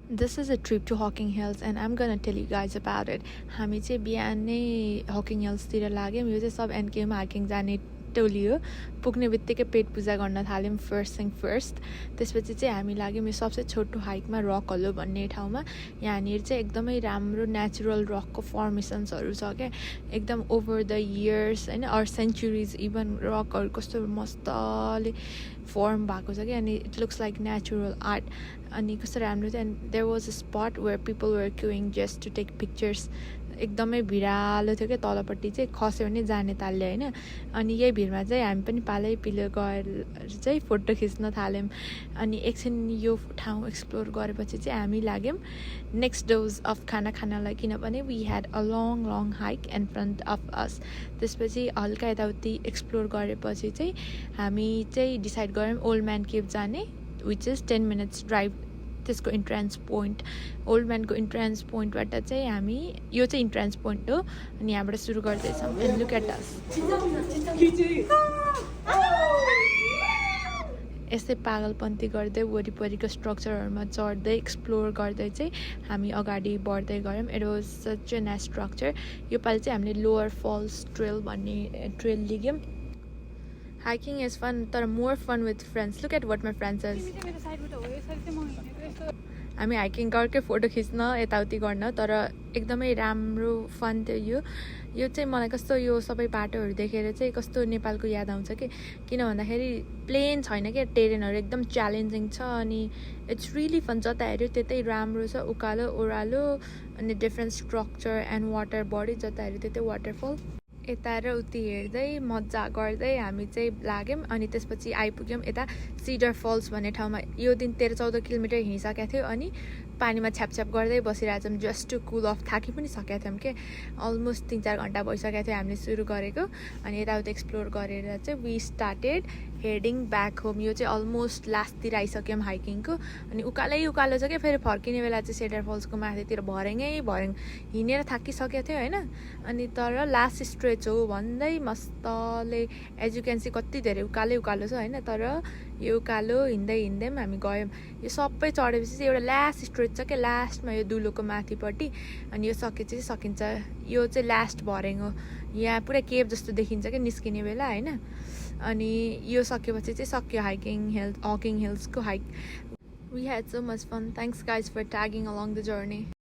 This is a trip to Hocking Hills and I'm gonna tell you guys about it. हामी चाहिँ बिहानै Hocking Hills तिर लाग्यौँ. यो चाहिँ सब NKM हाइकिङ जाने टोली हो. पुग्ने बित्तिकै पेट पूजा गर्न थाल्यौँ फर्स्ट थिङ फर्स्ट. त्यसपछि चाहिँ हामी लाग्यौँ यो सबसे छोटो हाइकमा रक हलो भन्ने ठाउँमा. यहाँनिर चाहिँ एकदमै राम्रो नेचुरल रकको फर्मेसन्सहरू छ क्या. एकदम ओभर द इयर्स होइन अर सेन्चुरिज इभन रकहरू कस्तो मस्तले फर्म भएको छ क्या. अनि it looks like natural art. अनि कस्तो राम्रो थियो. And there was a spot where people were queueing just to take pictures. एकदमै भिरालो थियो क्या. तलपट्टि चाहिँ खस्यो भने जाने ताल्यो होइन. अनि यही भिडमा चाहिँ हामी पनि पालै पिलो गएर चाहिँ फोटो खिच्न थाल्यौँ. अनि एकछिन यो ठाउँ एक्सप्लोर गरेपछि चाहिँ हामी लाग्यौँ नेक्स्ट डोज अफ खाना खानलाई. किनभने we had a long hike in front of us. त्यसपछि हल्का यताउति एक्सप्लोर गरेपछि चाहिँ हामी चाहिँ डिसाइड गऱ्यौँ ओल्ड म्यान केभ जाने, विच इज 10 minutes ड्राइभ. त्यसको इन्ट्रान्स पोइन्ट ओल्ड म्यानको इन्ट्रान्स पोइन्टबाट चाहिँ हामी यो चाहिँ इन्ट्रान्स पोइन्ट हो. अनि यहाँबाट सुरु गर्दैछौँ. And look at us. यस्तै पागलपन्ती गर्दै वरिपरिको स्ट्रक्चरहरूमा चढ्दै एक्सप्लोर गर्दै चाहिँ हामी अगाडि बढ्दै गयौँ. It was such a nice structure. योपालि चाहिँ हामीले लोवर फल्स ट्रेल भन्ने ट्रेल लिग्यौँ. हाइकिङ इज फन तर more fun with friends. Look at what my friends is. हामी हाइकिङ गर्कै फोटो खिच्न यताउति गर्न. तर एकदमै राम्रो फन थियो यो चाहिँ. मलाई कस्तो यो सबै बाटोहरू देखेर चाहिँ कस्तो नेपालको याद आउँछ कि. किन भन्दाखेरि प्लेन छैन क्या. टेरेनहरू एकदम च्यालेन्जिङ छ. अनि इट्स रियली फन. जता हेऱ्यो त्यतै राम्रो छ. उकालो ओह्रालो अनि different structure and water body. जता हेऱ्यो त्यतै वाटरफल. यता र उति हेर्दै मजा गर्दै हामी चाहिँ लाग्यौँ. अनि त्यसपछि आइपुग्यौँ यता सिडर फल्स भन्ने ठाउँमा. यो दिन 13-14 किलोमिटर हिँडिसकेका थियो. अनि पानीमा छ्यापछ्याप गर्दै बसिरहेछौँ जस्ट टु कुल अफ. थाकि पनि सकेका थियौँ कि. अलमोस्ट 3-4 घन्टा भइसकेको थियो हामीले सुरु गरेको. अनि यताउति एक्सप्लोर गरेर चाहिँ we started heading back home. यो चाहिँ अलमोस्ट लास्टतिर आइसक्यौँ हाइकिङको. अनि उकालै उकालो छ क्या. फेरि फर्किने बेला चाहिँ सेडर फल्सको माथितिर भर्याङ हिँडेर थाकिसकेको थियो होइन. अनि तर लास्ट स्ट्रेच हो भन्दै मस्तले एज यु क्यान सी कति धेरै उकालो छ होइन. तर यो उकालो हिँड्दै पनि हामी गयौँ. यो सबै चढेपछि चाहिँ एउटा लास्ट स्ट्रेच छ क्या लास्टमा यो दुलोको माथिपट्टि. अनि यो सकेपछि सकिन्छ. यो चाहिँ लास्ट भर्याङ हो. यहाँ पुरा केभ जस्तो देखिन्छ क्या निस्किने बेला होइन. अनि यो सकेपछि चाहिँ सक्यो हकिङ हिल्सको hike. We had so much fun. Thanks guys for tagging along the journey.